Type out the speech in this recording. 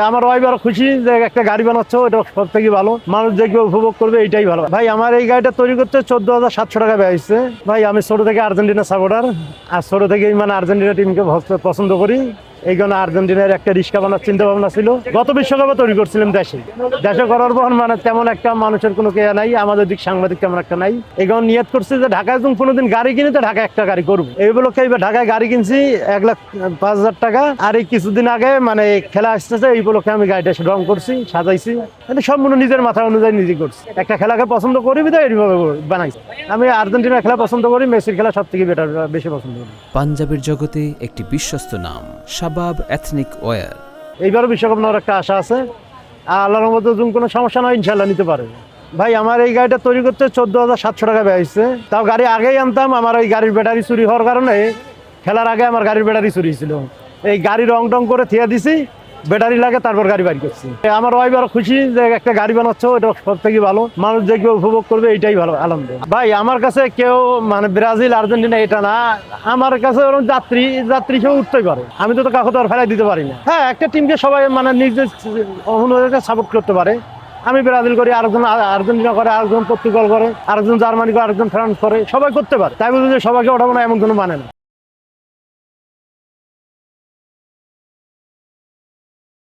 আমার ওয়াইফ আরো খুশি যে একটা গাড়ি বানাচ্ছ, এটা সব থেকে ভালো, মানুষ দেখবে উপভোগ করবে, এইটাই ভালো। ভাই আমার এই গাড়িটা তৈরি করতে 14,700 টাকা ব্যয় হচ্ছে। ভাই আমি ছোট থেকে আর্জেন্টিনা সাপোর্টার, আর ছোট থেকেই মানে আর্জেন্টিনা টিমকে পছন্দ করি। এই জন্য আর্জেন্টিনার একটা রিক্সা বানার চিন্তা ভাবনা ছিল। গত বিশ্বকাপে তৈরি করছিলাম দেশে করার পর মানে তেমন একটা মানুষের কোনো কেয়া নাই, আমাদের দিক সাংবাদিক তেমন একটা নাই। এই জন্য নিয়ত করছি যে ঢাকায় যখন কোনোদিন গাড়ি কিনি তো ঢাকায় একটা গাড়ি করবো। এই উপলক্ষে ঢাকায় গাড়ি কিনছি 1,05,000 টাকা। আর এই কিছুদিন আগে মানে খেলা আসতেছে, এই উপলক্ষে আমি গাড়িটা রং করছি, সাজাইছি, সম্পূর্ণ নিজের মাথা অনুযায়ী নিজে করছি। একটা খেলাকে পছন্দ করি বিধায় এইভাবে বানাইছি। আমি আর্জেন্টিনার খেলা পছন্দ করি, মেসির খেলা সব থেকে বেশি পছন্দ করি। পাঞ্জাবের জগতে একটি বিশ্বস্ত নাম শাবাব এথনিক ওয়্যার। এইবারও বিশ্বকাপ নেওয়ার একটা আশা আছে। আল্লাহর মধ্যে যদি কোনো সমস্যা নয় ইনশাল্লাহ নিতে পারে। ভাই আমার এই গাড়িটা তৈরি করতে 14,700 টাকা ব্যয় হচ্ছে। তাও গাড়ি আগেই আনতাম, আমার ওই গাড়ির ব্যাটারি চুরি হওয়ার কারণে খেলার আগে আমার গাড়ির ব্যাটারি চুরি ছিল। এই গাড়ি রং টং করে থিয়া দিছি, ব্যাটারি লাগে তারপর গাড়ি বাইর করছি। আমার ওয়াইফ আরো খুশি যে একটা গাড়ি বানাচ্ছ, এটা সব থেকে ভালো, মানুষ দেখবে উপভোগ করবে, এইটাই ভালো আনন্দ। ভাই আমার কাছে কেউ মানে ব্রাজিল আর্জেন্টিনা এটা না, আমার কাছে ওরকম যাত্রী হিসেবে উঠতেই পারে। আমি তো কাউকে তো আর ফেলাই দিতে পারি না। হ্যাঁ, একটা টিমকে সবাই মানে নিজের অনুযায়ী সাপোর্ট করতে পারে। আমি ব্রাজিল করি, আরেকজন আর্জেন্টিনা করে, আরেকজন পর্তুগাল করে, আরেকজন জার্মানি করে, আরেকজন ফ্রান্স করে, সবাই করতে পারে। তাই বলতে যে সবাইকে ওঠাবো না এমন কোনো মানে না।